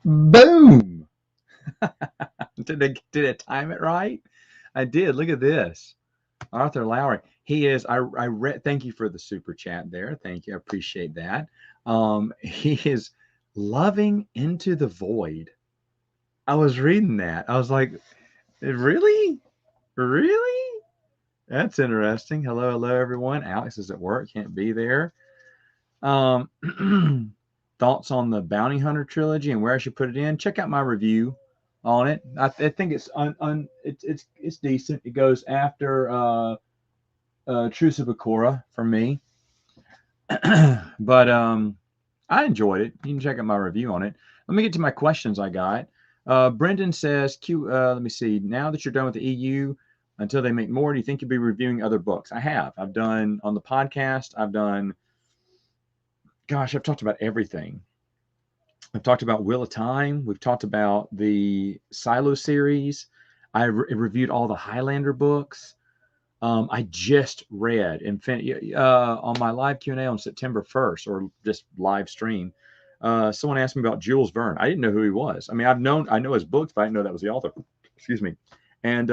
Boom! Did I time it right? I did. Look at this. Arthur Lowry. He is, I read, thank you for the super chat there. Thank you. I appreciate that. He is loving Into the Void. I was reading that. I was like, really? Really? That's interesting. Hello, hello, everyone. Alex is at work, can't be there. Um, thoughts on the Bounty Hunter trilogy and where I should put it in? Check out my review on it. I think it's it's decent. It goes after Truce of Bakura for me, but I enjoyed it. You can check out my review on it. Let me get to my questions I got. Brendan says, let me see. Now that you're done with the EU, until they make more, do you think you'll be reviewing other books? I have. I've done on the podcast. I've done. Gosh, I've talked about everything. I've talked about Wheel of Time. We've talked about the Silo series. I reviewed all the Highlander books. I just read Infinity on my live Q&A on September 1st, or just live stream. Someone asked me about Jules Verne. I didn't know who he was. I mean, I know his books, but I didn't know that was the author. Excuse me. And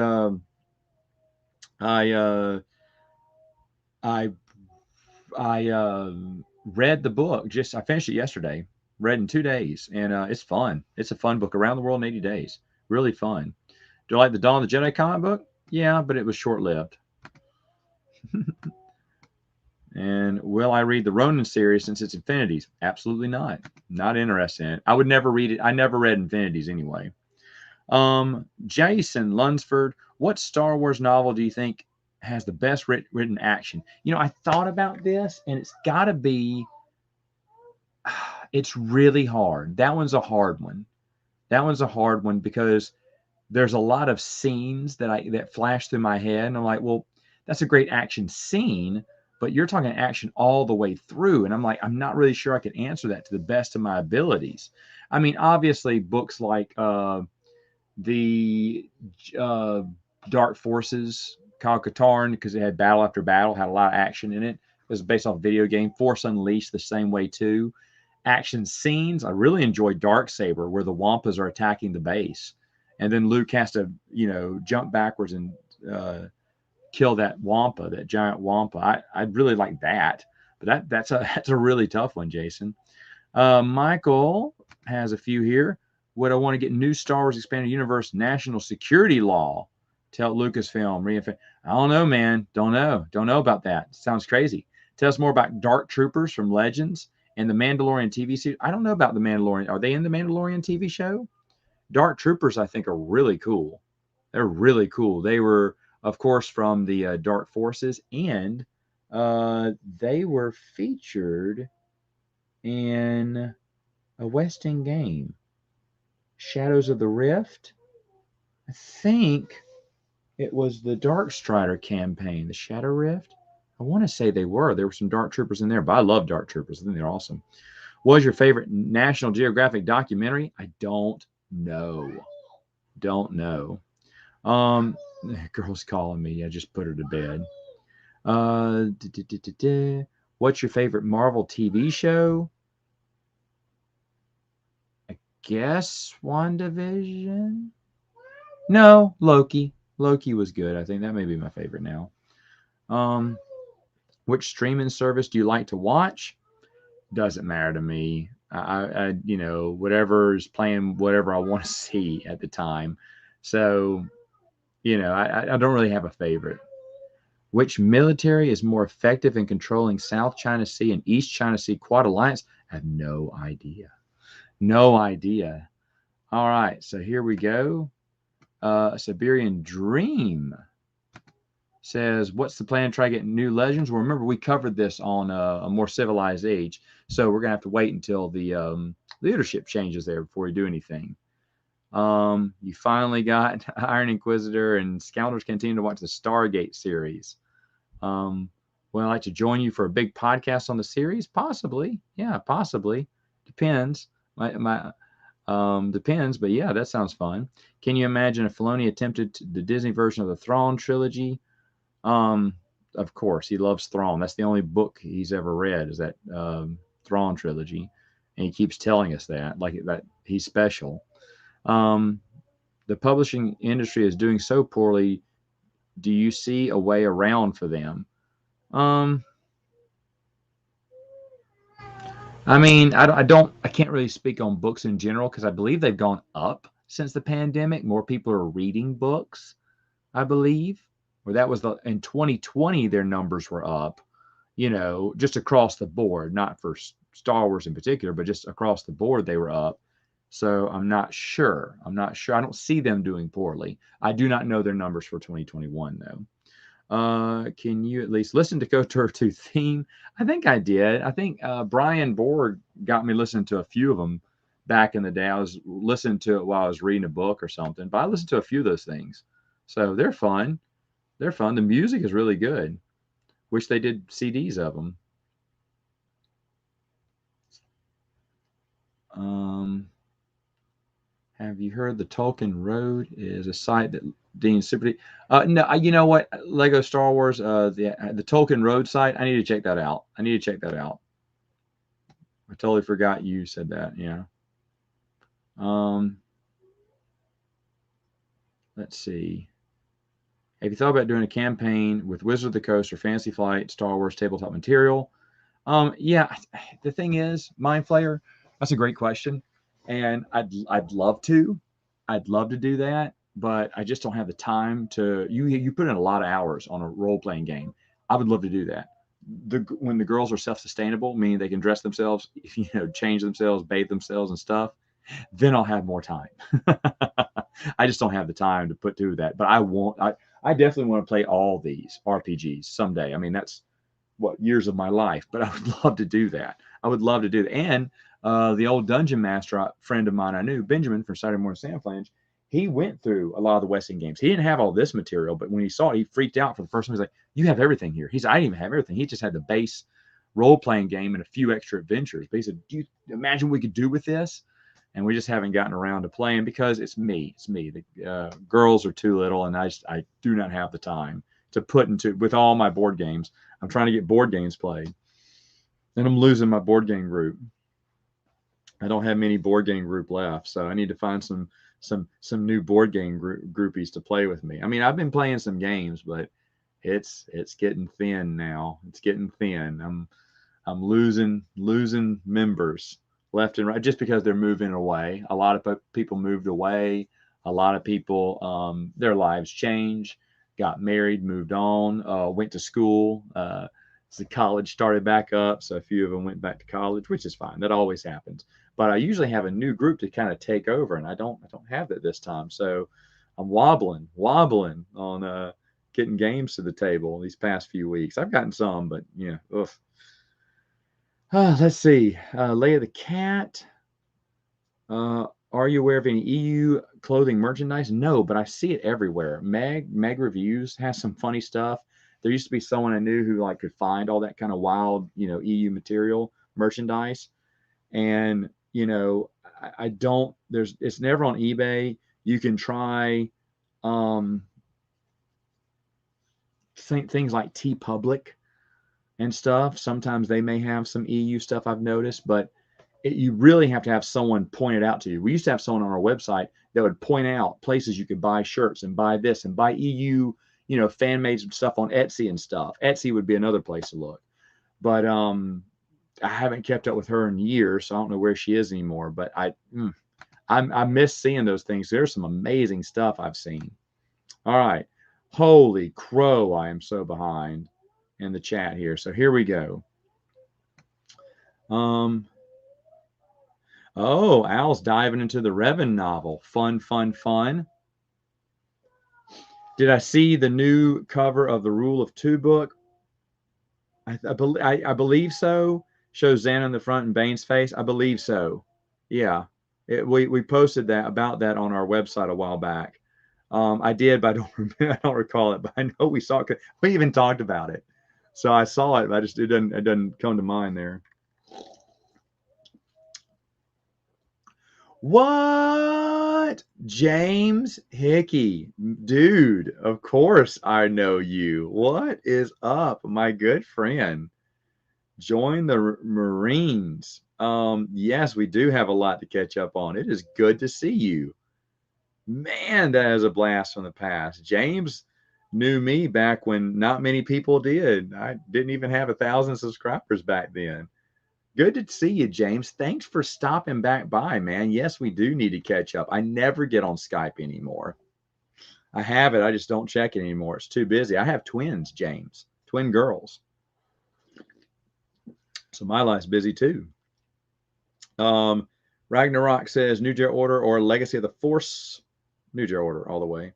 I I read the book. I finished it yesterday. Read in 2 days, and it's fun. It's a fun book. Around the World in 80 Days. Really fun. Do you like the Dawn of the Jedi comic book? Yeah, but it was short lived. And will I read the Ronin series since it's Infinities? Absolutely not. Not interested in it. I would never read it. I never read Infinities anyway. Jason Lunsford, what Star Wars novel do you think has the best written action? You know, I thought about this, and it's got to be. It's really hard. That one's a hard one. That one's a hard one because there's a lot of scenes that flash through my head, and I'm like, well, that's a great action scene, but you're talking action all the way through, and I'm like, I'm not really sure I can answer that to the best of my abilities. I mean, obviously, books like the uh, Dark Forces, Kyle Katarn, because it had battle after battle, had a lot of action in it. It was based off a video game. Force Unleashed the same way too. Action scenes. I really enjoyed Darksaber, where the Wampas are attacking the base, and then Luke has to, jump backwards and kill that Wampa, that giant Wampa. I really like that, but that's a really tough one, Jason. Michael has a few here. Would I want to get new Star Wars Expanded Universe national security law? Tell Lucasfilm. I don't know, man. Don't know about that. Sounds crazy. Tell us more about Dark Troopers from Legends and the Mandalorian TV series. I don't know about the Mandalorian. Are they in the Mandalorian TV show? Dark Troopers, I think, are really cool. They're really cool. They were, of course, from the Dark Forces, and they were featured in a West End game, Shadows of the Rift. I think it was the Dark Strider campaign, the Shadow Rift. I want to say they were. There were some Dark Troopers in there, but I love Dark Troopers. I think they're awesome. What was your favorite National Geographic documentary? I don't know. Don't know. Um, Girl's calling me. I just put her to bed. What's your favorite Marvel TV show? I guess WandaVision. No, Loki. Loki was good. I think that may be my favorite now. Which streaming service do you like to watch? Doesn't matter to me. Whatever is playing, whatever I want to see at the time. So, I don't really have a favorite. Which military is more effective in controlling South China Sea and East China Sea Quad Alliance? I have no idea. No idea. All right, so here we go. Siberian Dream says, what's the plan to try getting new legends? Well, remember, we covered this on A More Civilized Age, so we're going to have to wait until the leadership changes there before we do anything. You finally got Iron Inquisitor, and Scoundrels continue to watch the Stargate series. Would I like to join you for a big podcast on the series? Possibly. Yeah, possibly. Depends. Depends, but yeah, that sounds fun. Can you imagine if Filoni attempted the Disney version of the Thrawn trilogy? Of course, he loves Thrawn. That's the only book he's ever read, is that Thrawn trilogy. and he keeps telling us that, like that he's special. Um, the publishing industry is doing so poorly. Do you see a way around for them? Um, I mean, I can't really speak on books in general because I believe they've gone up since the pandemic. More people are reading books, I believe. Or that was in 2020, their numbers were up, just across the board, not for Star Wars in particular, but just across the board, they were up. So I'm not sure. I'm not sure. I don't see them doing poorly. I do not know their numbers for 2021, though. Can you at least listen to KOTOR 2 theme? I think I did. I think Brian Borg got me listening to a few of them back in the day. I was listening to it while I was reading a book or something, but I listened to a few of those things. So they're fun. They're fun. The music is really good. Wish they did CDs of them. Have you heard the Tolkien Road is a site that Dean's super? No, you know what? Lego Star Wars, the Tolkien Road site. I need to check that out. I need to check that out. I totally forgot you said that. Yeah. Let's see. Have you thought about doing a campaign with Wizard of the Coast or Fantasy Flight, Star Wars tabletop material? Yeah. The thing is, Mind Flayer. That's a great question, and I'd love to. I'd love to do that, but I just don't have the time to. You put in a lot of hours on a role playing game. I would love to do that. When the girls are self sustainable, meaning they can dress themselves, change themselves, bathe themselves, and stuff, then I'll have more time. I just don't have the time to put through that. But I won't. I definitely want to play all these RPGs someday. I mean, that's what years of my life, but I would love to do that. I would love to do that. And the old dungeon master friend of mine I knew, Benjamin from Saturday Morning Sandflange, he went through a lot of the Westing games. He didn't have all this material, but when he saw it, he freaked out for the first time. He's like, "You have everything here." He said, "I didn't even have everything." He just had the base role-playing game and a few extra adventures. But he said, "Do you imagine what we could do with this?" And we just haven't gotten around to playing because it's me. It's me. The girls are too little, and I do not have the time to put into with all my board games. I'm trying to get board games played, and I'm losing my board game group. I don't have many board game group left, so I need to find some new board game groupies to play with me. I mean, I've been playing some games, but it's getting thin now. It's getting thin. I'm losing members left and right just because they're moving away. A lot of people moved away. A lot of people their lives changed, got married, moved on, went to school. The college started back up, so a few of them went back to college, which is fine. That always happens. But I usually have a new group to kind of take over, and I don't have that this time. So I'm wobbling on getting games to the table these past few weeks. I've gotten some, but yeah, oof. Let's see. Leia the Cat. Are you aware of any EU clothing merchandise? No, but I see it everywhere. Meg Reviews has some funny stuff. There used to be someone I knew who could find all that kind of wild, EU material merchandise. And, I don't, it's never on eBay. You can try things like TeePublic and stuff. Sometimes they may have some EU stuff I've noticed, but you really have to have someone point it out to you. We used to have someone on our website that would point out places you could buy shirts and buy this and buy EU, fan made stuff on Etsy and stuff. Etsy would be another place to look. But I haven't kept up with her in years, so I don't know where she is anymore. But I miss seeing those things. There's some amazing stuff I've seen. All right. Holy crow, I am so behind in the chat here. So here we go. Oh, Al's diving into the Revan novel. Fun. Did I see the new cover of the Rule of Two book? I believe so. Shows Xana in the front and Bane's face. I believe so. Yeah. We posted about that on our website a while back. I did, but I don't recall it. But I know we saw it. We even talked about it. So I saw it, but it doesn't come to mind there. What? James Hickey, dude, of course I know you. What is up, my good friend? Join the Marines. Yes, we do have a lot to catch up on. It is good to see you. Man, that is a blast from the past. James knew me back when not many people did. I didn't even have 1,000 subscribers back then. Good to see you, James. Thanks for stopping back by, man. Yes, we do need to catch up. I never get on Skype anymore. I have it. I just don't check it anymore. It's too busy. I have twins, James, twin girls. So my life's busy too. Ragnarok says New Jedi Order or Legacy of the Force. New Jedi Order all the way.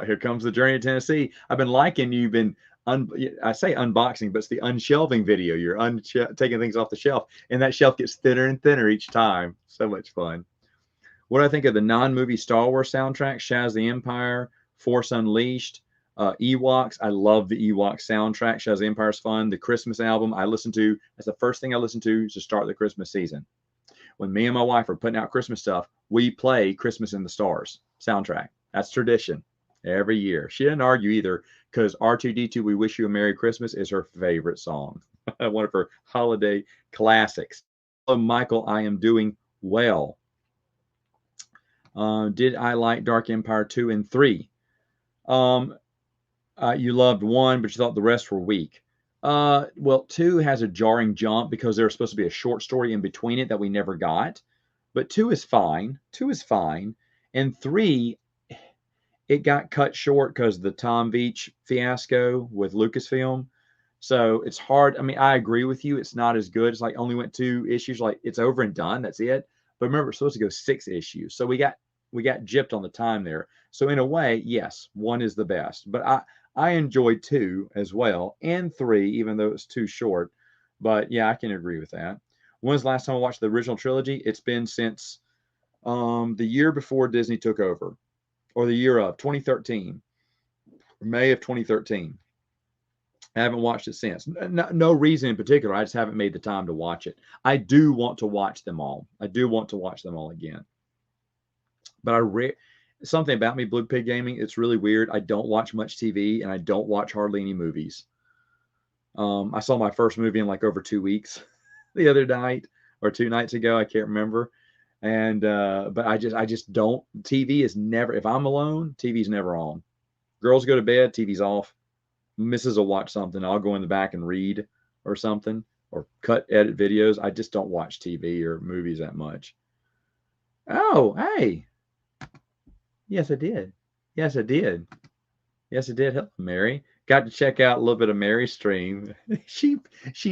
Here comes the Journey to Tennessee. I've been liking you've been I say unboxing, but it's the unshelving video. You're taking things off the shelf, and that shelf gets thinner and thinner each time. So much fun. What do I think of the non-movie Star Wars soundtrack? Shaz the Empire, Force Unleashed, Ewoks. I love the Ewoks soundtrack. Shaz the Empire's fun. The Christmas album I listen to. That's the first thing I listen to start the Christmas season. When me and my wife are putting out Christmas stuff, we play Christmas in the Stars soundtrack. That's tradition every year. She didn't argue either because R2D2 We Wish You a Merry Christmas is her favorite song. One of her holiday classics. Hello, Michael, I am doing well. Did I like Dark Empire 2 and 3? You loved 1, but you thought the rest were weak. Well, 2 has a jarring jump because there was supposed to be a short story in between it that we never got. But 2 is fine. 2 is fine. And 3, it got cut short because of the Tom Veach fiasco with Lucasfilm. So it's hard. I mean, I agree with you. It's not as good. It's like only went 2 issues. Like it's over and done. That's it. But remember, it's supposed to go 6 issues. So we got gypped on the time there. So in a way, yes, 1 is the best. But I enjoyed 2 as well, and 3, even though it's too short. But yeah, I can agree with that. When's the last time I watched the original trilogy? It's been since the year before Disney took over, or the year of 2013, May of 2013. I haven't watched it since. No reason in particular. I just haven't made the time to watch it. I do want to watch them all. I do want to watch them all again. But something about me, Blue Pig Gaming, it's really weird. I don't watch much TV and I don't watch hardly any movies. I saw my first movie in like over 2 weeks the other night or 2 nights ago. I can't remember. And but I just don't. TV is never, if I'm alone, TV's never on. Girls go to bed, TV's off. Missus will watch something. I'll go in the back and read or something or edit videos. I just don't watch TV or movies that much. Oh, hey. Yes, I did. Yes, I did. Yes, I did. Hello, Mary. Got to check out a little bit of Mary's stream. She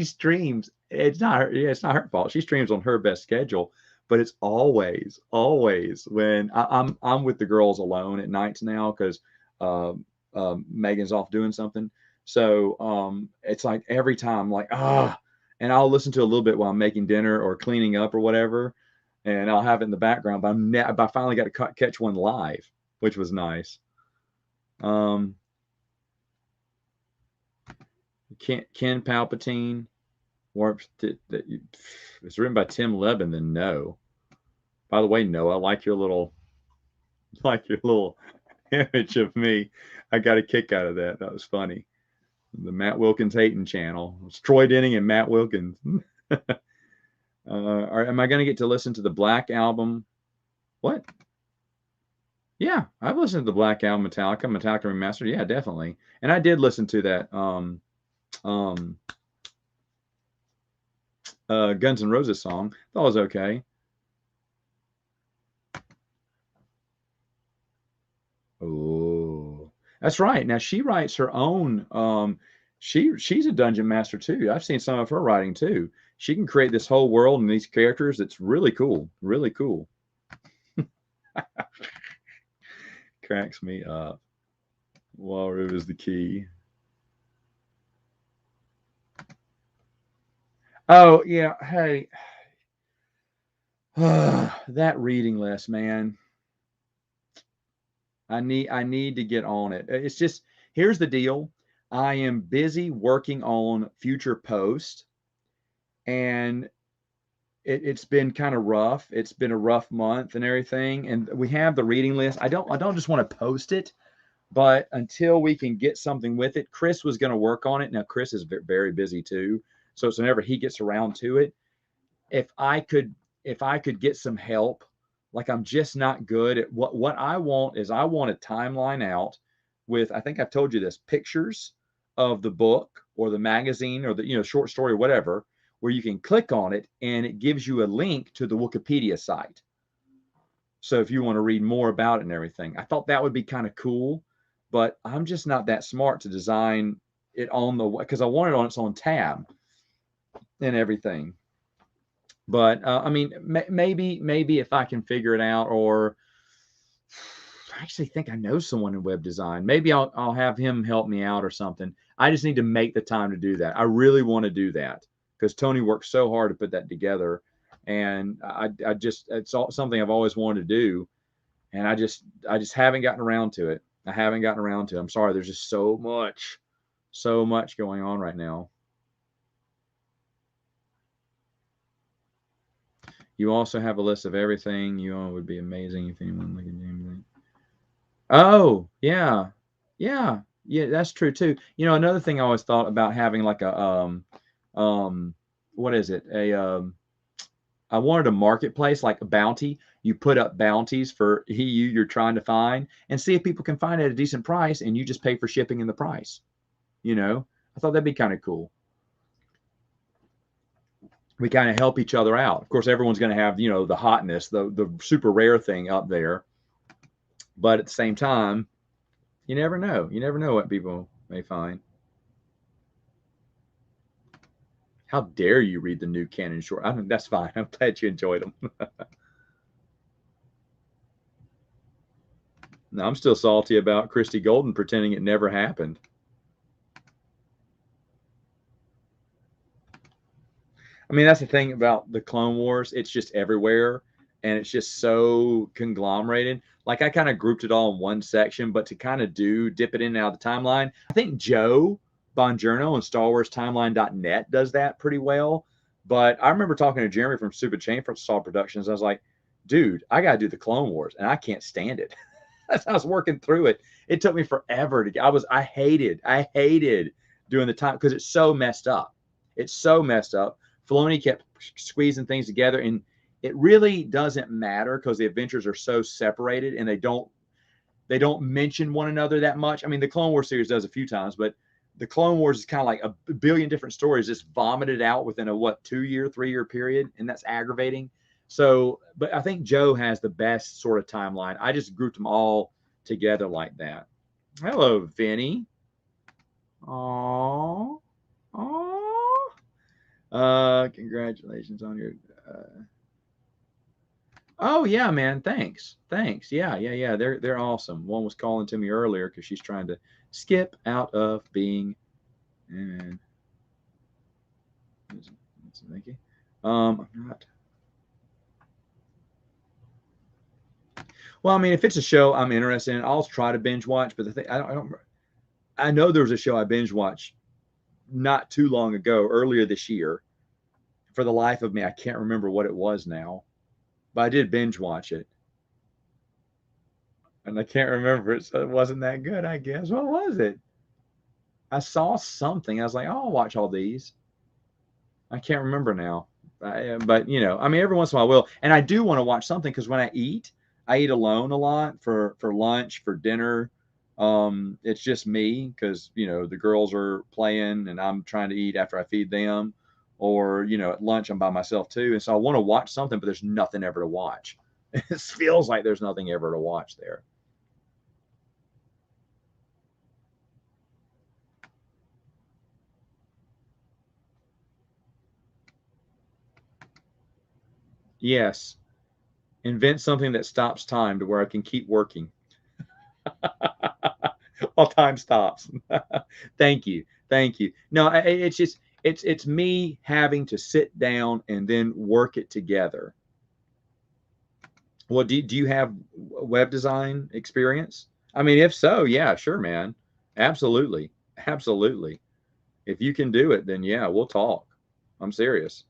streams. It's not her fault. She streams on her best schedule, but it's always when I'm with the girls alone at nights now because Megan's off doing something. So it's like every time, like and I'll listen to a little bit while I'm making dinner or cleaning up or whatever, and I'll have it in the background. But I finally got to catch one live, which was nice. Ken Palpatine, warped it's written by Tim Levin. Then no. By the way, Noah, I like your little image of me. I got a kick out of that. That was funny. The Matt Wilkins hating channel. It's Troy Denning and Matt Wilkins. Am I going to get to listen to the Black Album? What? Yeah, I've listened to the Black Album, Metallica Remastered. Yeah, definitely. And I did listen to that Guns N' Roses song. That was okay. Oh, that's right. Now she writes her own. She's a dungeon master too. I've seen some of her writing too. She can create this whole world and these characters. It's really cool. Really cool. Cracks me up. Waru is the key. Oh yeah. Hey, that reading list, man. I need to get on it. It's just, here's the deal. I am busy working on future posts, and it's been kind of rough. It's been a rough month and everything. And we have the reading list. I don't just want to post it, but until we can get something with it, Chris was going to work on it. Now Chris is very busy too. So it's whenever he gets around to it, if I could get some help, like I'm just not good at what I want is I want a timeline out with, I think I've told you this, pictures of the book or the magazine or the short story or whatever, where you can click on it and it gives you a link to the Wikipedia site. So if you want to read more about it and everything, I thought that would be kind of cool, but I'm just not that smart to design it on the, because I want it on its own tab and everything. But I mean, maybe if I can figure it out, or I actually think I know someone in web design. Maybe I'll have him help me out or something. I just need to make the time to do that. I really want to do that because Tony worked so hard to put that together, and I just, it's something I've always wanted to do, and I just haven't gotten around to it. I haven't gotten around to it. I'm sorry. There's just so much going on right now. You also have a list of everything you own. Would be amazing if anyone look at James. Oh, yeah. Yeah. Yeah, that's true too. Another thing I always thought about having like a what is it? I wanted a marketplace, like a bounty. You put up bounties for you're trying to find, and see if people can find it at a decent price, and you just pay for shipping and the price. I thought that'd be kind of cool. We kind of help each other out. Of course, everyone's going to have, the hotness, the super rare thing up there. But at the same time, you never know. You never know what people may find. How dare you read the new canon short? I mean, that's fine. I'm glad you enjoyed them. No, I'm still salty about Christy Golden pretending it never happened. I mean, that's the thing about the Clone Wars. It's just everywhere, and it's just so conglomerated. Like, I kind of grouped it all in one section, but to kind of dip it in and out of the timeline, I think Joe Bongiorno and StarWarsTimeline.net does that pretty well. But I remember talking to Jeremy from Super Chainsaw Productions. I was like, dude, I got to do the Clone Wars, and I can't stand it. As I was working through it, it took me forever to get. I hated doing the time because it's so messed up. It's so messed up. Filoni kept squeezing things together, and it really doesn't matter because the adventures are so separated, and they don't mention one another that much. I mean, the Clone Wars series does a few times, but the Clone Wars is kind of like a billion different stories just vomited out within a 2-year, 3-year period, and that's aggravating. So, but I think Joe has the best sort of timeline. I just grouped them all together like that. Hello, Vinny. Aww. Congratulations on your. Oh yeah, man. Thanks. Yeah. They're awesome. One was calling to me earlier because she's trying to skip out of being. And thank you. I'm not. Well, I mean, if it's a show I'm interested in, I'll try to binge watch. But the thing, I know there was a show I binge watched not too long ago, earlier this year. For the life of me, I can't remember what it was now, but I did binge watch it, and I can't remember it. So it wasn't that good, I guess. What was it? I saw something. I was like, oh, I'll watch all these. I can't remember now. But I mean, every once in a while I will. And I do want to watch something because when I eat alone a lot for lunch, for dinner. It's just me because the girls are playing and I'm trying to eat after I feed them, or at lunch I'm by myself too. And so I want to watch something, but there's nothing ever to watch. It feels like there's nothing ever to watch there. Yes. Invent something that stops time to where I can keep working. All time stops. Thank you. No, it's just it's me having to sit down and then work it together. Well, do you have web design experience? I mean, if so, yeah, sure, man. Absolutely. If you can do it, then yeah, we'll talk. I'm serious.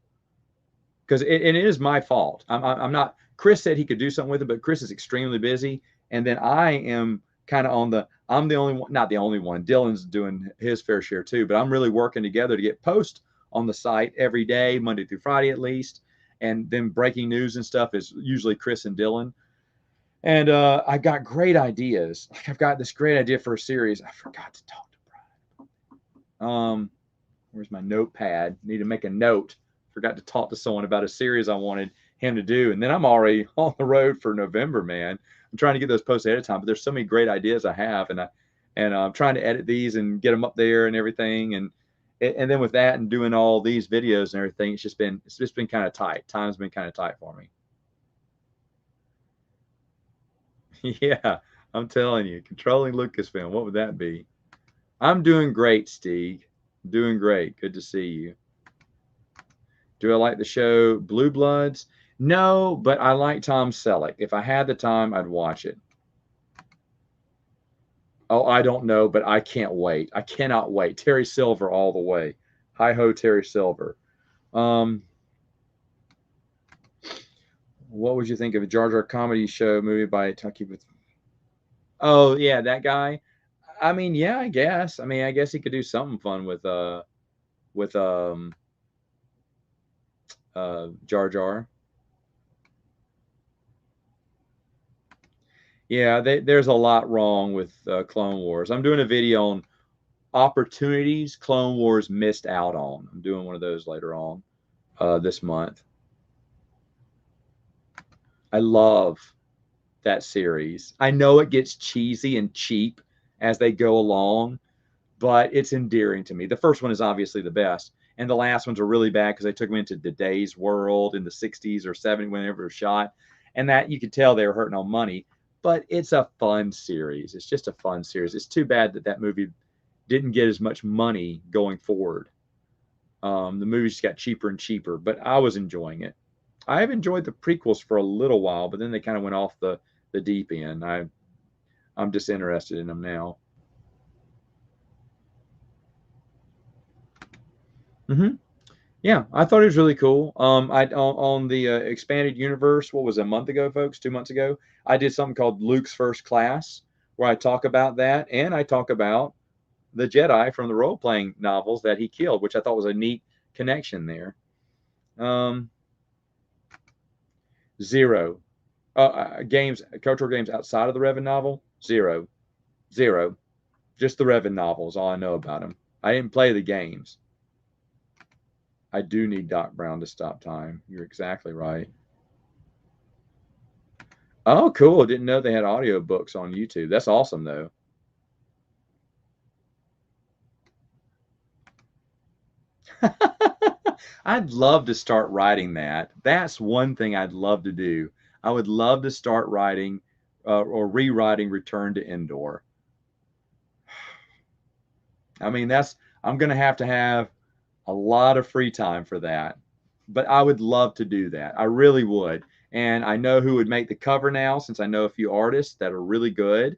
Because it is my fault. I'm not. Chris said he could do something with it, but Chris is extremely busy, and then I am kind of on the. I'm the only one, not the only one. Dylan's doing his fair share too, but I'm really working together to get post on the site every day, Monday through Friday at least. And then breaking news and stuff is usually Chris and Dylan. And I got great ideas. Like I've got this great idea for a series. I forgot to talk to Brad. Where's my notepad? Need to make a note. Forgot to talk to someone about a series I wanted him to do. And then I'm already on the road for November, man. I'm trying to get those posts ahead of time, but there's so many great ideas I have, and I'm trying to edit these and get them up there and everything. And then with that and doing all these videos and everything, it's just been kind of tight. Time's been kind of tight for me. Yeah, I'm telling you, controlling Lucasfilm. What would that be? I'm doing great, Steve. Doing great. Good to see you. Do I like the show Blue Bloods? No, but I like Tom Selleck. If I had the time, I'd watch it. Oh, I don't know, but I can't wait. I cannot wait. Terry Silver all the way. Hi ho, Terry Silver. What would you think of a Jar Jar comedy show movie by Tucky with? Oh yeah, that guy. I mean, yeah, I guess. I mean, I guess he could do something fun with Jar Jar. Yeah, there's a lot wrong with Clone Wars. I'm doing a video on opportunities Clone Wars missed out on. I'm doing one of those later on this month. I love that series. I know it gets cheesy and cheap as they go along, but it's endearing to me. The first one is obviously the best, and the last ones are really bad because they took them into today's world in the 60s or 70s whenever it was shot, and that you could tell they were hurting on money. But it's a fun series. It's just a fun series. It's too bad that movie didn't get as much money going forward. The movie just got cheaper and cheaper, but I was enjoying it. I have enjoyed the prequels for a little while, but then they kind of went off the deep end. I'm disinterested in them now. Mm-hmm. Yeah, I thought it was really cool. On the expanded universe, what was it, a month ago, folks? 2 months ago, I did something called Luke's First Class, where I talk about that, and I talk about the Jedi from the role playing novels that he killed, which I thought was a neat connection there. Zero. Games, cultural games outside of the Revan novel, zero. Just the Revan novels, all I know about them. I didn't play the games. I do need Doc Brown to stop time. You're exactly right. Oh, cool. Didn't know they had audiobooks on YouTube. That's awesome, though. I'd love to start writing that. That's one thing I'd love to do. I would love to start writing or rewriting Return to Endor. I mean, I'm going to have a lot of free time for that, but I would love to do that. I really would. And I know who would make the cover now, since I know a few artists that are really good.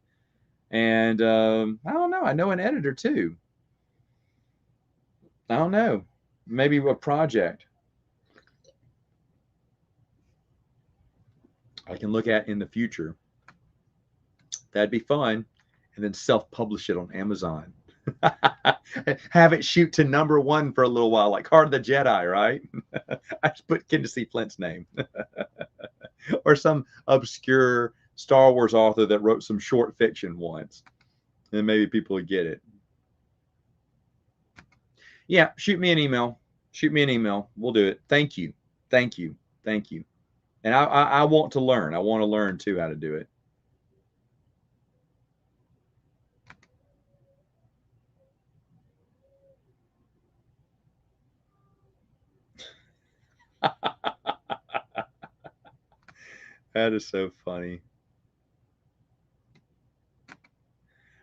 And I don't know. I know an editor too. I don't know. Maybe a project I can look at in the future. That'd be fun. And then self-publish it on Amazon. Have it shoot to #1 for a little while, like Heart of the Jedi, right? I just put Kendall Flint's name. Or some obscure Star Wars author that wrote some short fiction once. And maybe people would get it. Yeah, shoot me an email. Shoot me an email. We'll do it. Thank you. Thank you. Thank you. And I want to learn. I want to learn, too, how to do it. That is so funny.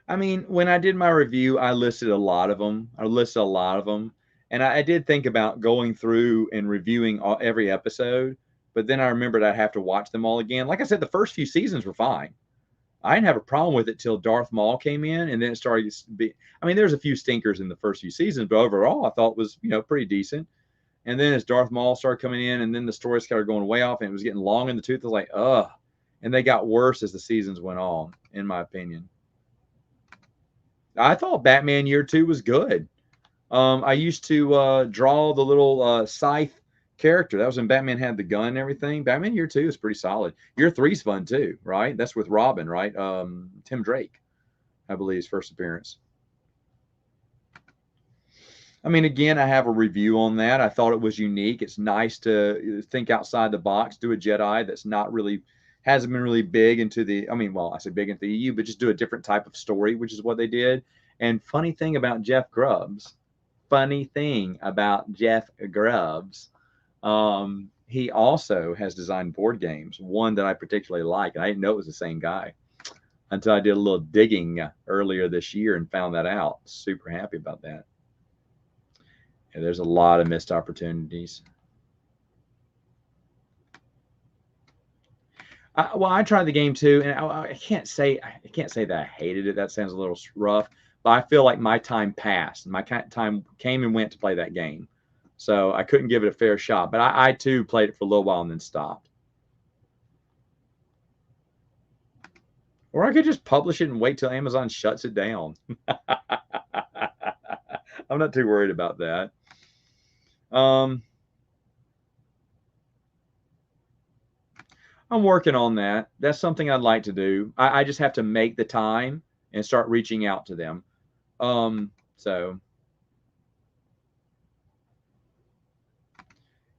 I mean, when I did my review, I listed a lot of them. And I did think about going through and reviewing every episode, but then I remembered I'd have to watch them all again. Like I said, the first few seasons were fine. I didn't have a problem with it till Darth Maul came in, and then it started to be. I mean, there's a few stinkers in the first few seasons, but overall, I thought it was pretty decent. And then as Darth Maul started coming in, and then the story started going way off, and it was getting long in the tooth. I was like, ugh. And they got worse as the seasons went on, in my opinion. I thought Batman Year 2 was good. I used to draw the little scythe character. That was when Batman had the gun and everything. Batman Year 2 is pretty solid. Year 3's fun too, right? That's with Robin, right? Tim Drake, I believe, his first appearance. I mean, again, I have a review on that. I thought it was unique. It's nice to think outside the box, do a Jedi that's not really, hasn't been really big into the, I mean, well, I say big into the EU, but just do a different type of story, which is what they did. And funny thing about Jeff Grubbs, he also has designed board games, one that I particularly like. And I didn't know it was the same guy until I did a little digging earlier this year and found that out. Super happy about that. Yeah, there's a lot of missed opportunities. Well, I tried the game too, and I can't say that I hated it. That sounds a little rough, but I feel like my time passed. My time came and went to play that game, so I couldn't give it a fair shot. But I too played it for a little while and then stopped. Or I could just publish it and wait till Amazon shuts it down. I'm not too worried about that. I'm working on that. That's something I'd like to do. I just have to make the time and start reaching out to them. So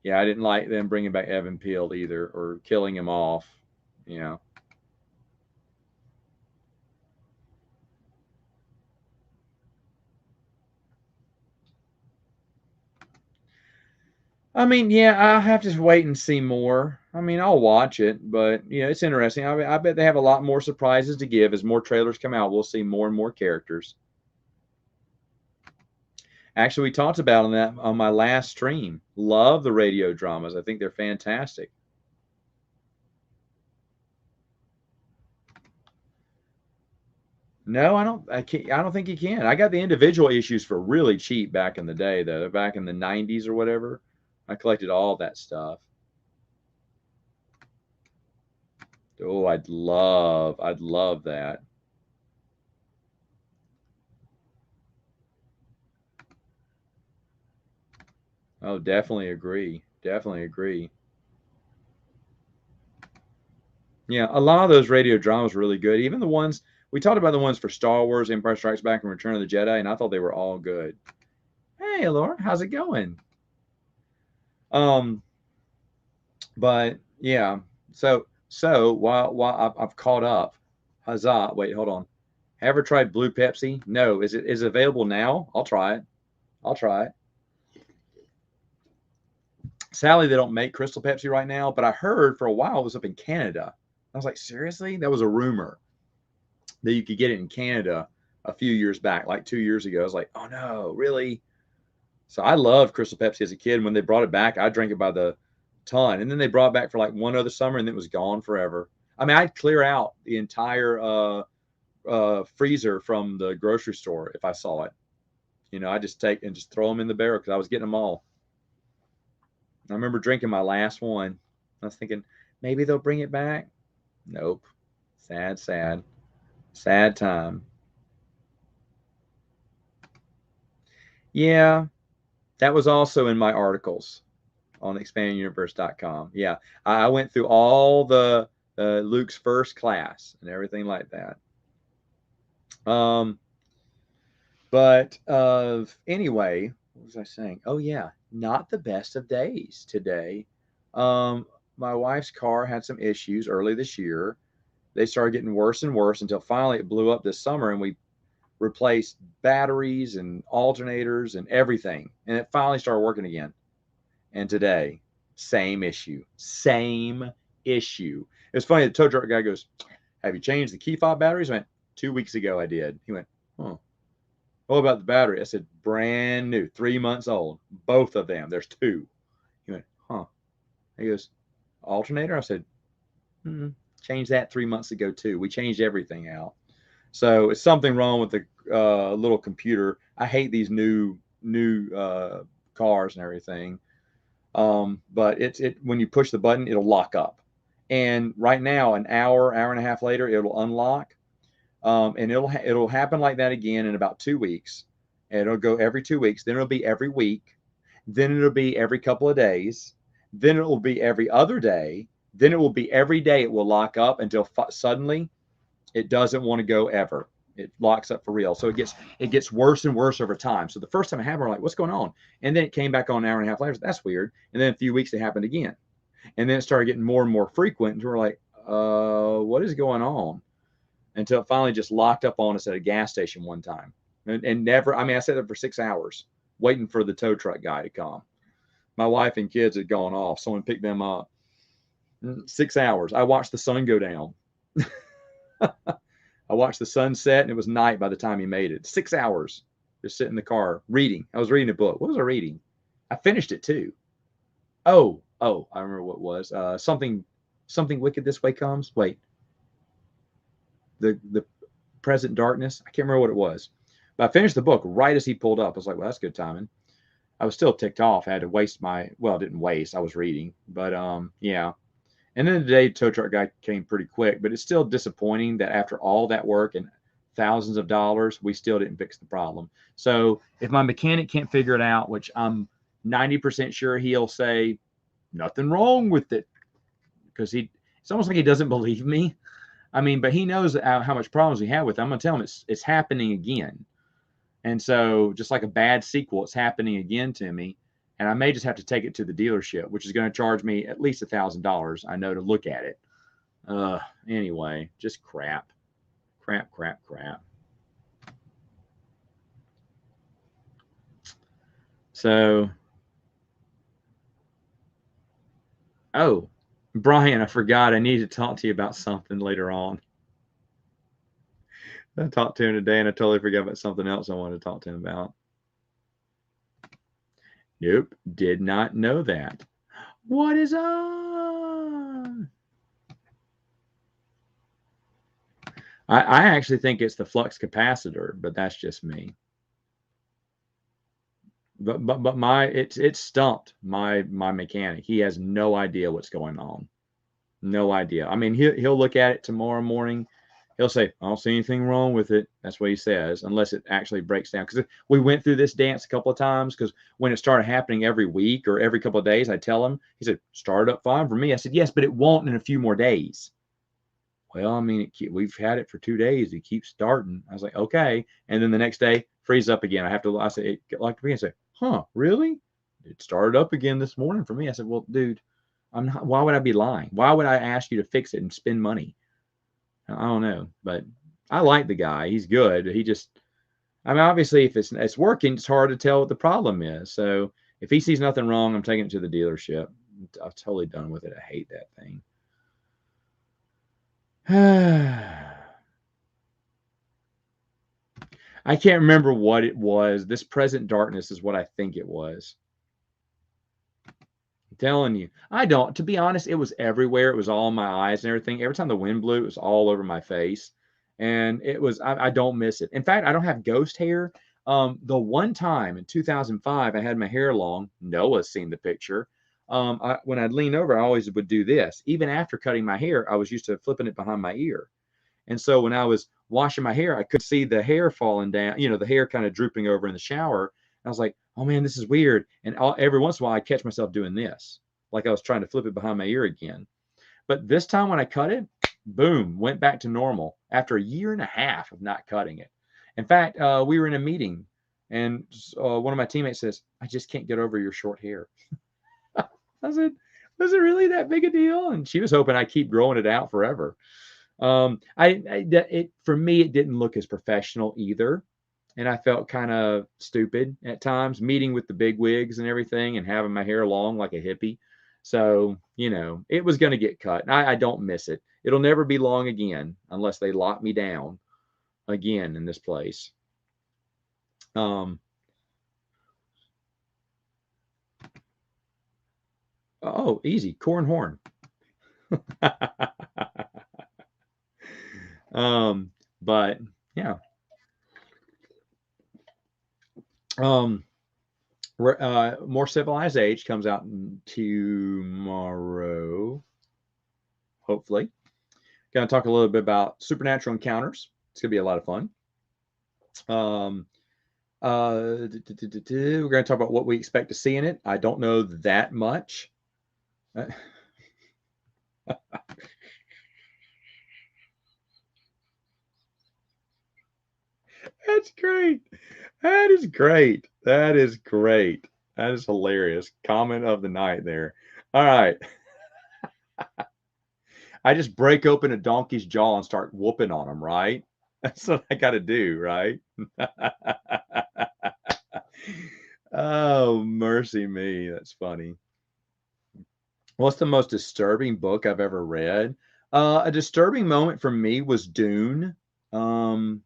yeah, I didn't like them bringing back Evan Peel either, or killing him off. You know. I mean, yeah, I'll have to wait and see more. I mean, I'll watch it, but it's interesting. I bet they have a lot more surprises to give as more trailers come out. We'll see more and more characters. Actually, we talked about that on my last stream. Love the radio dramas. I think they're fantastic. No, I don't. I can't. I don't think you can. I got the individual issues for really cheap back in the day, though. Back in the '90s or whatever, I collected all that stuff. Oh, I'd love that. Oh, definitely agree. Definitely agree. Yeah, a lot of those radio dramas were really good. Even the ones we talked about, the ones for Star Wars, Empire Strikes Back, and Return of the Jedi, and I thought they were all good. Hey, Laura, how's it going? Um, but yeah, so while I've caught up, huzzah! Wait, hold on. Ever tried Blue Pepsi? No. Is it available now? I'll try it. I'll try it. Sadly, they don't make Crystal Pepsi right now, but I heard for a while it was up in Canada. I was like, seriously? That was a rumor that you could get it in Canada a few years back, like 2 years ago. I was like, oh no, really? So I loved Crystal Pepsi as a kid. When they brought it back, I drank it by the ton. And then they brought it back for like one other summer and it was gone forever. I mean, I'd clear out the entire freezer from the grocery store if I saw it. I just take and just throw them in the barrel because I was getting them all. I remember drinking my last one. I was thinking maybe they'll bring it back. Nope. Sad, sad, sad time. Yeah, that was also in my articles on expandinguniverse.com. Yeah, I went through all the Luke's first class and everything like that. But anyway, what was I saying? Oh yeah, not the best of days today. My wife's car had some issues early this year. They started getting worse and worse until finally it blew up this summer, and we replaced batteries and alternators and everything, and it finally started working again. And today, same issue. Same issue. It's funny. The tow truck guy goes, "Have you changed the key fob batteries?" I went, 2 weeks ago I did. He went, "Huh. What about the battery?" I said, "Brand new, 3 months old. Both of them. There's two." He went, "Huh." He goes, "Alternator?" I said, "Changed that 3 months ago too. We changed everything out." So it's something wrong with the little computer. I hate these new cars and everything. But it when you push the button, it'll lock up. And right now, an hour and a half later, it'll unlock. And it'll happen like that again in about 2 weeks. And it'll go every 2 weeks. Then it'll be every week. Then it'll be every couple of days. Then it will be every other day. Then it will be every day. It will lock up until suddenly it doesn't want to go ever. It locks up for real. So it gets worse and worse over time. So the first time it happened, we're like, what's going on? And then it came back on an hour and a half later. That's weird. And then a few weeks it happened again. And then it started getting more and more frequent. And we're like, what is going on? Until it finally just locked up on us at a gas station one time. And never, I mean, I sat there for 6 hours waiting for the tow truck guy to come. My wife and kids had gone off. Someone picked them up. 6 hours. I watched the sun go down. I watched the sunset, and it was night by the time he made it. 6 hours. Just sitting in the car reading. I was reading a book. What was I reading? I finished it too. Oh, I remember what it was. Something wicked this way comes. Wait. The present darkness. I can't remember what it was. But I finished the book right as he pulled up. I was like, well, that's good timing. I was still ticked off. I had to waste didn't waste. I was reading. But yeah. And then the day tow truck guy came pretty quick, but it's still disappointing that after all that work and thousands of dollars, we still didn't fix the problem. So if my mechanic can't figure it out, which I'm 90% sure he'll say nothing wrong with it, because it's almost like he doesn't believe me. I mean, but he knows how much problems we have with it. I'm going to tell him it's happening again. And so just like a bad sequel, it's happening again to me. And I may just have to take it to the dealership, which is going to charge me at least $1,000, I know, to look at it. Anyway, just crap. Crap. So, oh, Brian, I forgot. I need to talk to you about something later on. I talked to him today, and I totally forgot about something else I wanted to talk to him about. Nope, did not know that. What is on? I actually think it's the flux capacitor, but that's just me. But it's stumped my mechanic. He has no idea what's going on. No idea. I mean, he'll look at it tomorrow morning. He'll say, I don't see anything wrong with it. That's what he says, unless it actually breaks down. Because we went through this dance a couple of times, because when it started happening every week or every couple of days, I tell him, he said, start up fine for me. I said, yes, but it won't in a few more days. Well, I mean, we've had it for 2 days. It keeps starting. I was like, okay. And then the next day, freeze up again. I said, it like to be. I say, huh, really? It started up again this morning for me. I said, well, dude, I'm not, why would I be lying? Why would I ask you to fix it and spend money? I don't know, but I like the guy. He's good. He just, I mean, obviously, if it's working, it's hard to tell what the problem is. So if he sees nothing wrong, I'm taking it to the dealership. I'm totally done with it. I hate that thing. I can't remember what it was. This present darkness is what I think it was. I'm telling you. I don't. To be honest, it was everywhere. It was all in my eyes and everything. Every time the wind blew, it was all over my face. And it was, I don't miss it. In fact, I don't have ghost hair. The one time in 2005, I had my hair long. Noah's seen the picture. When I'd lean over, I always would do this. Even after cutting my hair, I was used to flipping it behind my ear. And so when I was washing my hair, I could see the hair falling down, the hair kind of drooping over in the shower. And I was like, oh man, this is weird. And every once in a while, I catch myself doing this, like I was trying to flip it behind my ear again. But this time when I cut it, boom, went back to normal after a year and a half of not cutting it. In fact, we were in a meeting, and one of my teammates says, I just can't get over your short hair. I said, was it really that big a deal? And she was hoping I keep growing it out forever. For me, it didn't look as professional either. And I felt kind of stupid at times, meeting with the big wigs and everything and having my hair long like a hippie. So, it was going to get cut. And I don't miss it. It'll never be long again unless they lock me down again in this place. Oh, easy. Corn horn. But yeah. More Civilized Age comes out tomorrow, hopefully. Going to talk a little bit about supernatural encounters. It's going to be a lot of fun. We're going to talk about what we expect to see in it. I don't know that much. That's great. That is great. That is great. That is hilarious. Comment of the night there. All right. I just break open a donkey's jaw and start whooping on him, right? That's what I got to do, right? Oh, mercy me. That's funny. What's the most disturbing book I've ever read? A disturbing moment for me was Dune. Um,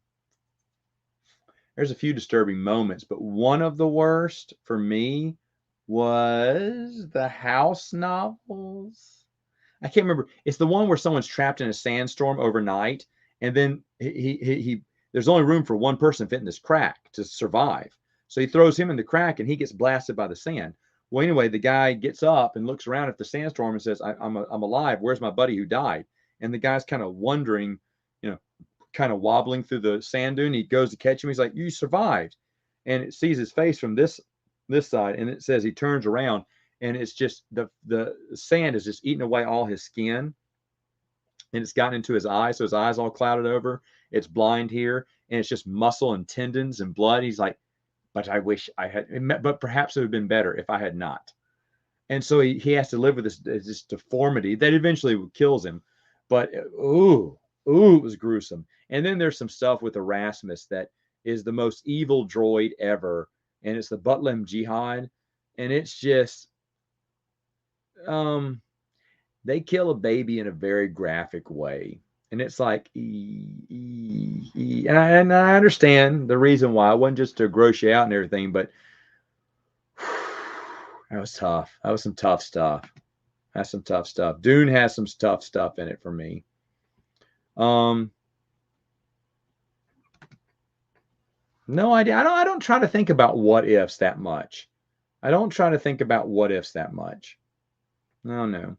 there's a few disturbing moments, but one of the worst for me was the House novels. I can't remember. It's the one where someone's trapped in a sandstorm overnight, and then he there's only room for one person fit in this crack to survive. So he throws him in the crack, and he gets blasted by the sand. Well, anyway, the guy gets up and looks around at the sandstorm and says, I'm alive. Where's my buddy who died?" And the guy's kind of wondering, you know, kind of wobbling through the sand dune. He goes to catch him. He's like, "You survived." And it sees his face from this side, and it says he turns around, and it's just the sand is just eating away all his skin, and it's gotten into his eyes, so his eyes all clouded over. It's blind here, and it's just muscle and tendons and blood. He's like, "But I wish I had, but perhaps it would have been better if I had not." And so he has to live with this deformity that eventually kills him. But it was gruesome. And then there's some stuff with Erasmus that is the most evil droid ever, and it's the Butlam Jihad, and it's just they kill a baby in a very graphic way, and it's like and I understand the reason why. It wasn't just to gross you out and everything, but that was tough. That was some tough stuff. That's some tough stuff. Dune has some tough stuff in it for me. No idea. I don't try to think about what ifs that much. I don't try to think about what ifs that much. No, no.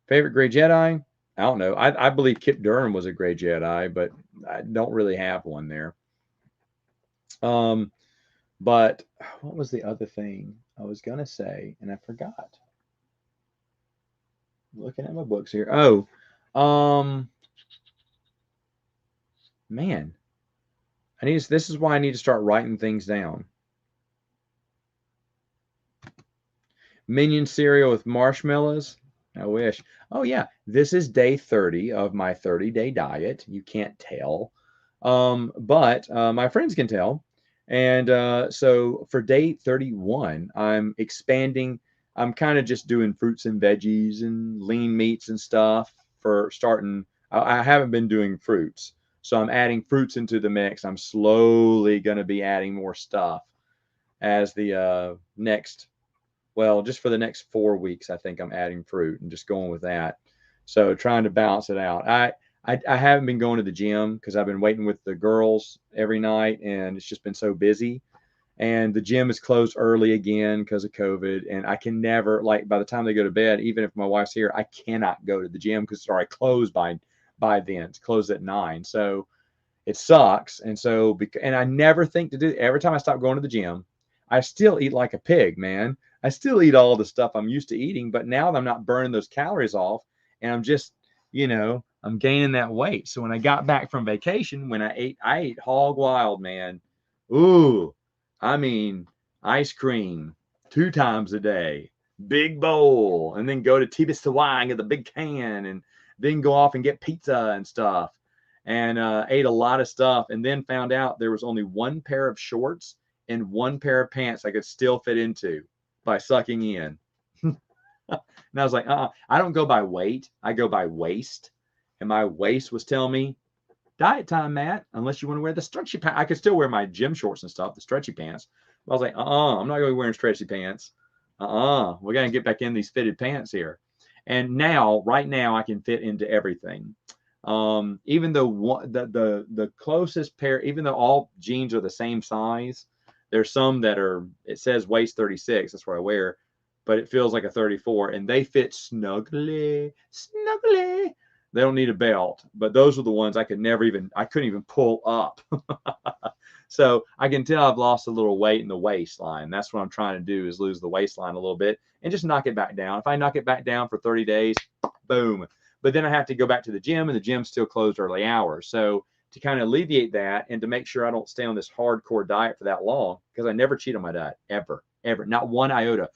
Favorite Grey Jedi? I don't know. I believe Kip Durham was a Grey Jedi, but I don't really have one there. But what was the other thing I was gonna say, and I forgot. Looking at my books here. Oh, man, this is why I need to start writing things down. Minion cereal with marshmallows. I wish. Oh yeah, this is day 30 of my 30-day diet. You can't tell, but my friends can tell. And so for day 31, I'm expanding. I'm kind of just doing fruits and veggies and lean meats and stuff for starting. I haven't been doing fruits, so I'm adding fruits into the mix. I'm slowly going to be adding more stuff as the next, well, just for the next 4 weeks, I think I'm adding fruit and just going with that. So trying to balance it out. I haven't been going to the gym because I've been waiting with the girls every night, and it's just been so busy. And the gym is closed early again because of COVID. And I can never, like, by the time they go to bed, even if my wife's here, I cannot go to the gym because it's already closed by then. It's closed at 9. So it sucks. And so, and I never think to do, every time I stop going to the gym, I still eat like a pig, man. I still eat all the stuff I'm used to eating, but now that I'm not burning those calories off, and I'm just, I'm gaining that weight. So when I got back from vacation, when I ate hog wild, man. Ooh, I mean, ice cream 2 times a day, big bowl, and then go to Tibis Hawaii and get the big can, and then go off and get pizza and stuff, and ate a lot of stuff, and then found out there was only one pair of shorts and one pair of pants I could still fit into by sucking in. And I was like, I don't go by weight. I go by waist. And my waist was telling me, diet time, Matt, unless you want to wear the stretchy pants. I could still wear my gym shorts and stuff, the stretchy pants. But I was like, I'm not going to be wearing stretchy pants. We're going to get back in these fitted pants here. And now, right now, I can fit into everything. Even though the closest pair, even though all jeans are the same size, there's some that are, it says waist 36. That's what I wear, but it feels like a 34, and they fit snugly. They don't need a belt, but those are the ones I couldn't even pull up. So I can tell I've lost a little weight in the waistline. That's what I'm trying to do, is lose the waistline a little bit and just knock it back down. If I knock it back down for 30 days, boom. But then I have to go back to the gym, and the gym's still closed early hours. So to kind of alleviate that and to make sure I don't stay on this hardcore diet for that long, because I never cheat on my diet, ever, not one iota.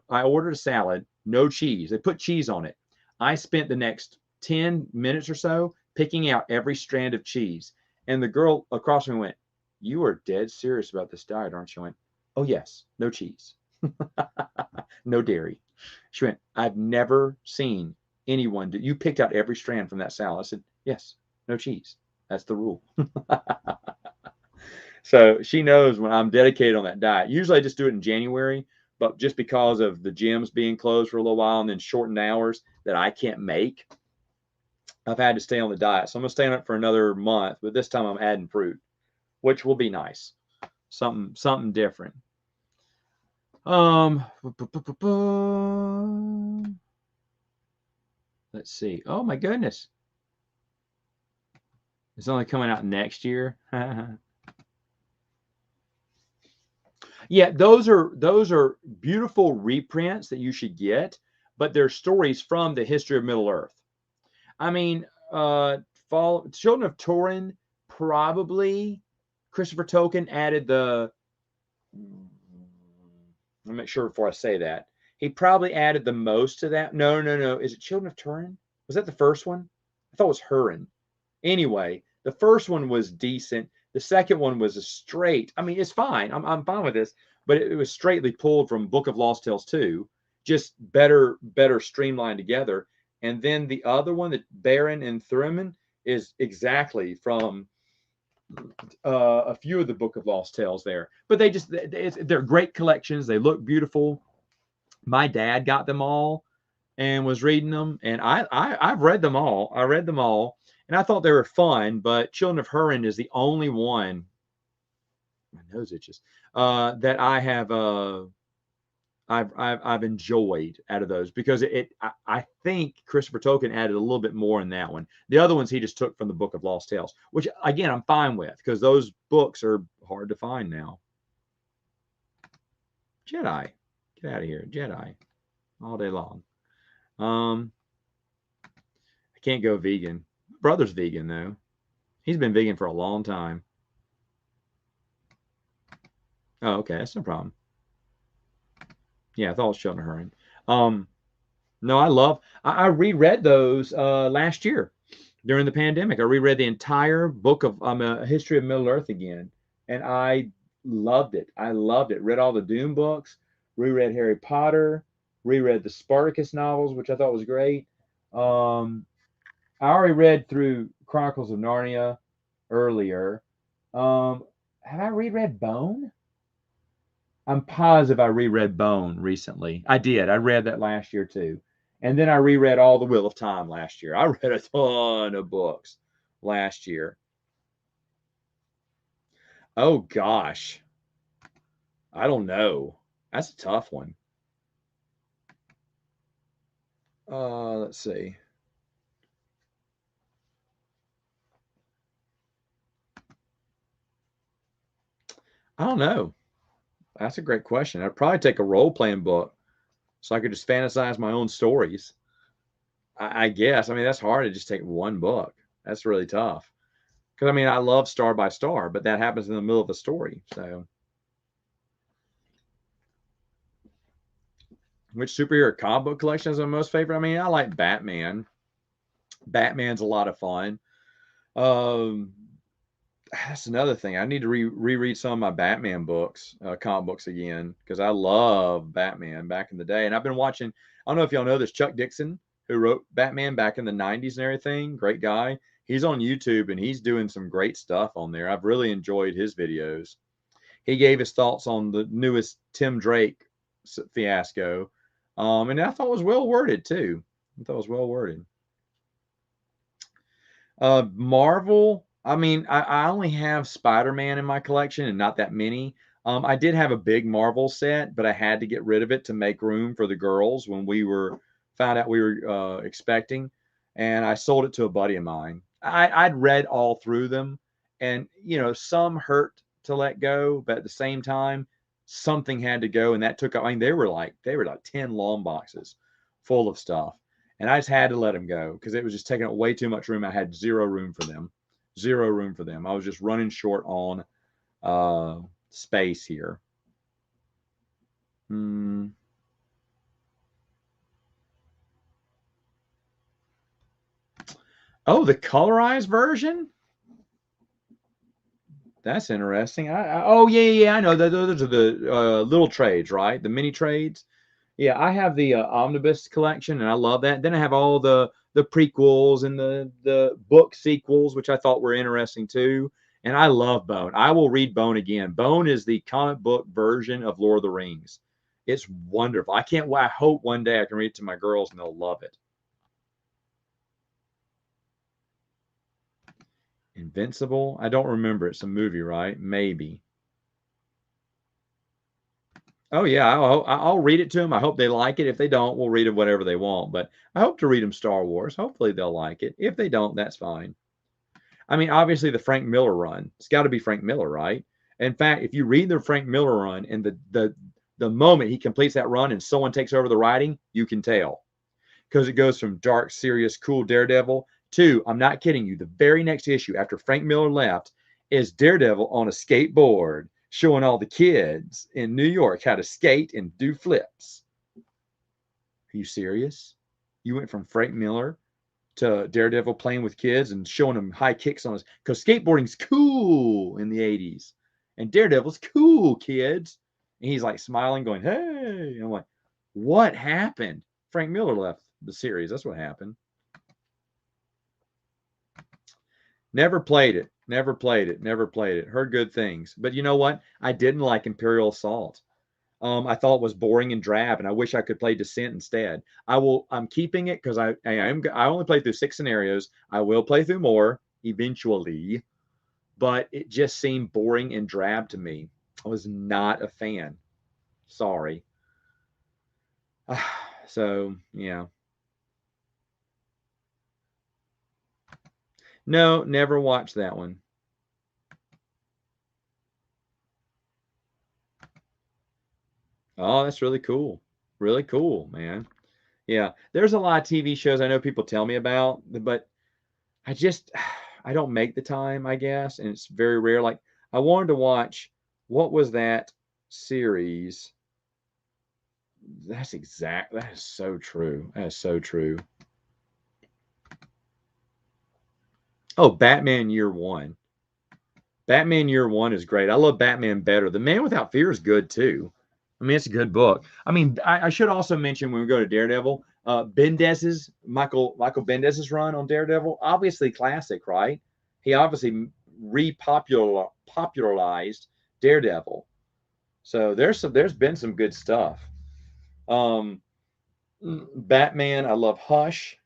I ordered a salad, no cheese. They put cheese on it. I spent the next 10 minutes or so picking out every strand of cheese. And the girl across from me went, "You are dead serious about this diet, aren't you?" I went, "Oh, yes, no cheese, no dairy." She went, "I've never seen anyone do." "You picked out every strand from that salad." I said, "Yes, no cheese. That's the rule." So she knows when I'm dedicated on that diet. Usually I just do it in January, but just because of the gyms being closed for a little while and then shortened hours that I can't make, I've had to stay on the diet. So I'm going to stay on it for another month, but this time I'm adding fruit, which will be nice. Something different. Let's see. Oh my goodness. It's only coming out next year. Yeah, those are beautiful reprints that you should get, but they're stories from the history of Middle Earth. I mean, Children of Turin, probably Christopher Tolkien added the. I'll make sure before I say that. He probably added the most to that. No. Is it Children of Turin? Was that the first one? I thought it was Hurin. Anyway, the first one was decent. The second one was a straight. I mean, it's fine. I'm fine with this, but it was straightly pulled from Book of Lost Tales 2, just better streamlined together. And then the other one, the Baron and Thurman, is exactly from a few of the Book of Lost Tales there. But they're great collections. They look beautiful. My dad got them all and was reading them, and I've read them all. I read them all, and I thought they were fun. But Children of Hurin is the only one. My nose itches. That I have. I've enjoyed out of those, because I think Christopher Tolkien added a little bit more in that one. The other ones he just took from the Book of Lost Tales, which again I'm fine with, because those books are hard to find now. Jedi, get out of here, Jedi, all day long. I can't go vegan. My brother's vegan though. He's been vegan for a long time. Oh, okay, that's no problem. Yeah, I thought it was Children of Hurin. No, I reread those last year during the pandemic. I reread the entire book of A History of Middle Earth again, and I loved it. I loved it. Read all the Dune books, reread Harry Potter, reread the Spartacus novels, which I thought was great. I already read through Chronicles of Narnia earlier. Have I reread Bone? I'm positive I reread Bone recently. I did. I read that last year too. And then I reread all the Wheel of Time last year. I read a ton of books last year. Oh gosh. I don't know. That's a tough one. Let's see. I don't know. That's a great question. I'd probably take a role-playing book so I could just fantasize my own stories. I guess. I mean, that's hard to just take one book. That's really tough. Because I mean, I love Star by Star, but that happens in the middle of the story. So, which superhero comic book collection is my most favorite? I mean, I like Batman. Batman's a lot of fun. Um, that's another thing. I need to reread some of my Batman books, comic books again, because I love Batman back in the day. And I've been watching. I don't know if y'all know this, Chuck Dixon, who wrote Batman back in the '90s and everything. Great guy. He's on YouTube and he's doing some great stuff on there. I've really enjoyed his videos. He gave his thoughts on the newest Tim Drake fiasco, and I thought it was well worded too. I thought it was well worded. Marvel. I mean, I only have Spider-Man in my collection and not that many. I did have a big Marvel set, but I had to get rid of it to make room for the girls when we found out we were expecting, and I sold it to a buddy of mine. I'd read all through them, And, you know, some hurt to let go, but at the same time, something had to go. And that took, I mean, they were like 10 long boxes full of stuff. And I just had to let them go because it was just taking up way too much room. I had zero room for them. Zero room for them. I was just running short on space here. Oh, the colorized version? That's interesting. Oh yeah, I know. Those are the little trades, right? The mini trades. Yeah, I have the omnibus collection, and I love that. Then I have all the prequels and the book sequels, which I thought were interesting too. And I love Bone. I will read Bone again. Bone is the comic book version of Lord of the Rings. It's wonderful. I can't. I hope one day I can read it to my girls and they'll love it. Invincible? I don't remember. It's a movie, right? Maybe. Oh yeah, I'll read it to them. I hope they like it. If they don't, we'll read them whatever they want. But I hope to read them Star Wars. Hopefully they'll like it. If they don't, that's fine. I mean, obviously the Frank Miller run. It's got to be Frank Miller, right? In fact, if you read the Frank Miller run and the moment he completes that run and someone takes over the writing, you can tell because it goes from dark, serious, cool Daredevil to, I'm not kidding you, the very next issue after Frank Miller left is Daredevil on a skateboard showing all the kids in New York how to skate and do flips. Are you serious? You went from Frank Miller to Daredevil playing with kids and showing them high kicks on us because skateboarding's cool in the 80s and Daredevil's cool, kids. And he's like smiling, going, hey. And I'm like, what happened? Frank Miller left the series. That's what happened. Never played it. Never played it. Never played it. Heard good things. But you know what? I didn't like Imperial Assault. I thought it was boring and drab, and I wish I could play Descent instead. I'm keeping it because I only played through 6 scenarios. I will play through more eventually, but it just seemed boring and drab to me. I was not a fan. Sorry. So yeah. No, never watched that one. Oh, that's really cool. Really cool, man. Yeah, there's a lot of TV shows I know people tell me about, but I just I don't make the time, I guess, and it's very rare. Like I wanted to watch what was that series? That is so true. That is so true. Oh, Batman Year One. Batman Year One is great. I love Batman better. The Man Without Fear is good too. I mean, it's a good book. I mean, I should also mention when we go to Daredevil, Bendis's Michael Bendis's run on Daredevil, obviously classic, right? He obviously popularized Daredevil. So there's been some good stuff. Um, Batman, I love Hush.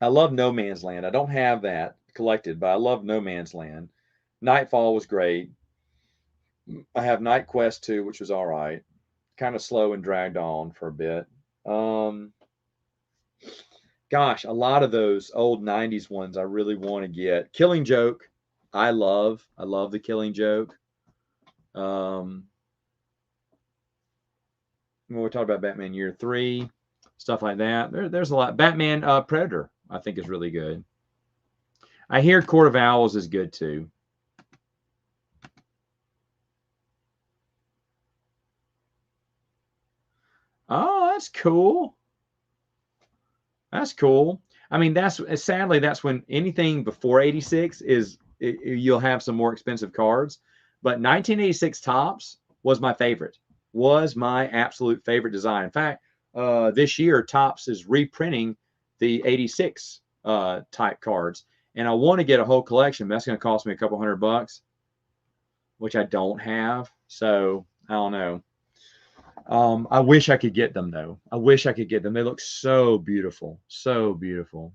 I love No Man's Land. I don't have that collected, but I love No Man's Land. Nightfall was great. I have Night Quest 2, which was all right. Kind of slow and dragged on for a bit. Um, Gosh, a lot of those old 90s ones I really want to get. Killing Joke, I love. I love the Killing Joke. Um, when we talk about Batman Year 3, stuff like that. There's a lot. Batman Predator, I think, is really good. I hear Court of Owls is good too. Oh, that's cool. That's cool. I mean, that's sadly that's when anything before 86 you'll have some more expensive cards. But 1986 Tops was my favorite. Was my absolute favorite design. In fact, this year Tops is reprinting the 86 type cards, and I want to get a whole collection. But that's going to cost me a couple $100, which I don't have. So I don't know. I wish I could get them though. I wish I could get them. They look so beautiful. So beautiful.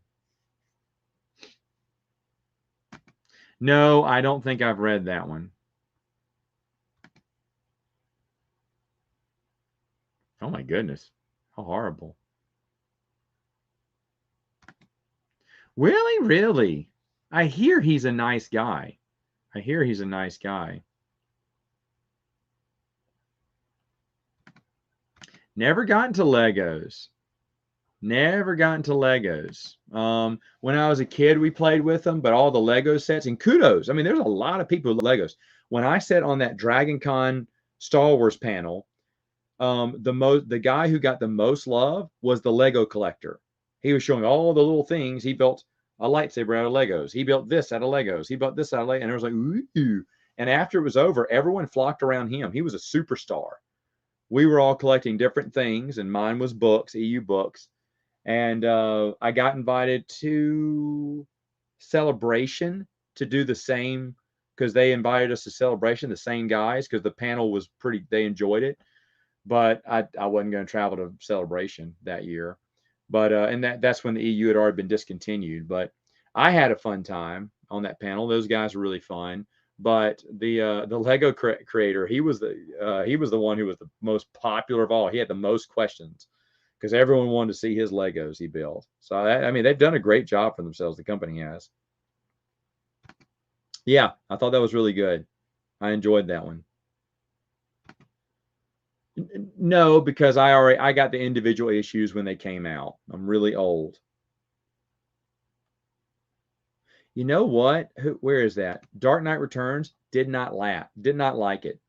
No, I don't think I've read that one. Oh my goodness. How horrible. Really? Really? I hear he's a nice guy. I hear he's a nice guy. Never got into Legos. Never got into Legos. When I was a kid, we played with them, but all the Lego sets, and kudos. I mean, there's a lot of people with Legos. When I sat on that Dragon Con Star Wars panel, the guy who got the most love was the Lego collector. He was showing all the little things. He built a lightsaber out of Legos. He built this out of Legos. He built this out of Legos. And it was like, ooh. And after it was over, everyone flocked around him. He was a superstar. We were all collecting different things, and mine was books, EU books. And I got invited to Celebration to do the same because they invited us to Celebration, the same guys, because the panel was pretty, they enjoyed it. But I wasn't going to travel to Celebration that year. But and that's when the EU had already been discontinued. But I had a fun time on that panel. Those guys were really fun. But the Lego creator, he was the one who was the most popular of all. He had the most questions because everyone wanted to see his Legos he built. So I mean, they've done a great job for themselves. The company has. Yeah, I thought that was really good. I enjoyed that one. No, because I got the individual issues when they came out. I'm really old. You know what? Where is that? Dark Knight Returns. Did not laugh. Did not like it.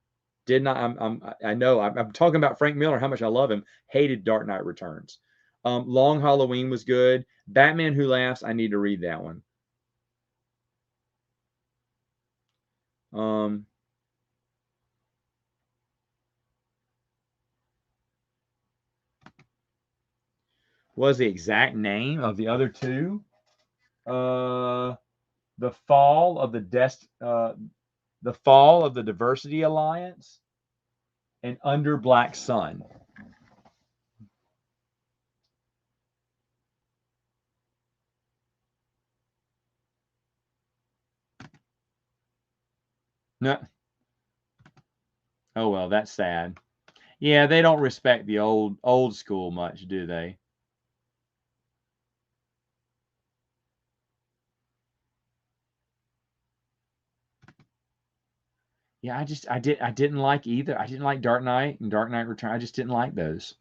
Did not. I know. I'm talking about Frank Miller. How much I love him. Hated Dark Knight Returns. Long Halloween was good. Batman Who Laughs. I need to read that one. What was the exact name of the other two? The Fall of the Fall of the Diversity Alliance, and Under Black Sun. No. Oh well, that's sad. Yeah, they don't respect the old school much, do they? Yeah, I didn't like either. I didn't like Dark Knight and Dark Knight Return. I just didn't like those.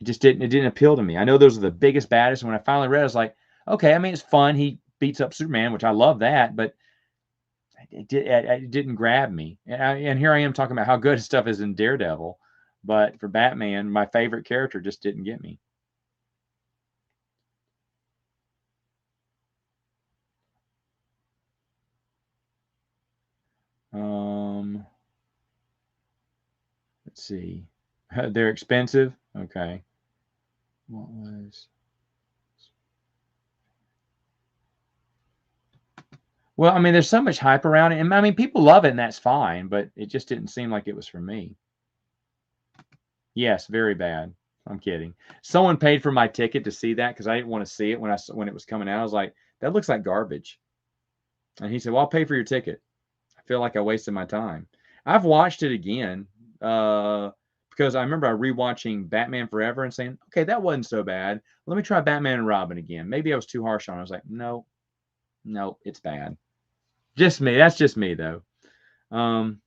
It didn't appeal to me. I know those are the biggest baddest. And when I finally read it, I was like, okay, I mean it's fun. He beats up Superman, which I love that, but it didn't grab me. And here I am talking about how good stuff is in Daredevil, but for Batman, my favorite character just didn't get me. Let's see. They're expensive. Okay. What was? Well, I mean, there's so much hype around it, and I mean, people love it, and that's fine. But it just didn't seem like it was for me. Yes, very bad. I'm kidding. Someone paid for my ticket to see that because I didn't want to see it when it was coming out. I was like, that looks like garbage. And he said, well, I'll pay for your ticket. I feel like I wasted my time. I've watched it again because I remember I rewatching Batman Forever and saying, okay, that wasn't so bad. Let me try Batman and Robin again. Maybe I was too harsh on it. I was like, no, it's bad. Just me. That's just me, though. Um,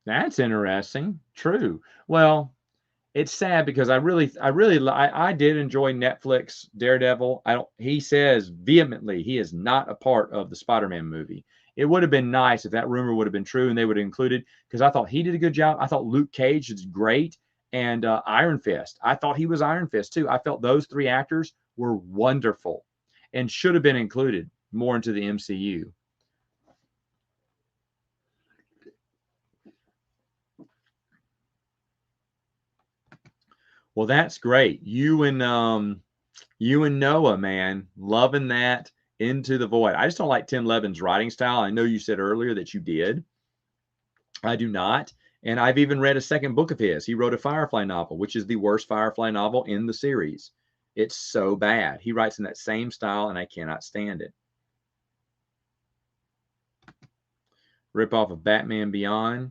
that's interesting. True. Well, it's sad because I did enjoy Netflix Daredevil. I don't. He says vehemently he is not a part of the Spider-Man movie. It would have been nice if that rumor would have been true and they would have included because I thought he did a good job. I thought Luke Cage is great and Iron Fist. I thought he was Iron Fist too. I felt those three actors were wonderful and should have been included more into the MCU. Well, that's great. You and Noah, man, loving that Into the Void. I just don't like Tim Levin's writing style. I know you said earlier that you did. I do not. And I've even read a second book of his. He wrote a Firefly novel, which is the worst Firefly novel in the series. It's so bad. He writes in that same style, and I cannot stand it. Rip off of Batman Beyond.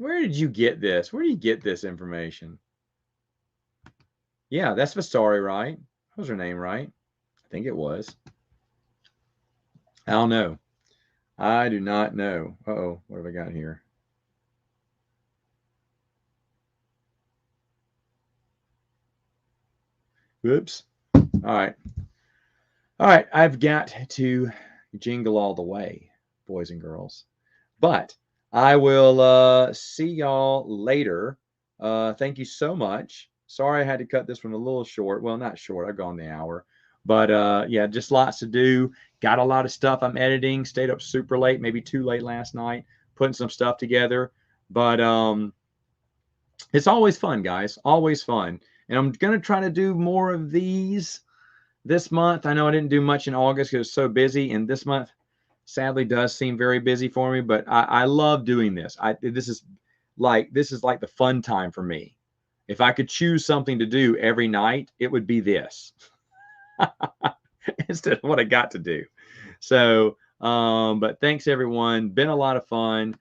Where did you get this? Where do you get this information? Yeah, that's Vasari, right? What was her name, right? I think it was. I don't know. I do not know. Uh-oh, what have I got here? Whoops. All right. All right, I've got to jingle all the way, boys and girls. But I will see y'all later. Thank you so much. Sorry I had to cut this one a little short. Well, not short. I've gone the hour. But yeah, just lots to do. Got a lot of stuff I'm editing. Stayed up super late, maybe too late last night, putting some stuff together. But it's always fun, guys. Always fun. And I'm going to try to do more of these this month. I know I didn't do much in August because it was so busy. And this month, sadly, does seem very busy for me. But I love doing this. This is like the fun time for me. If I could choose something to do every night, it would be this instead of what I got to do. So, but thanks everyone. Been a lot of fun.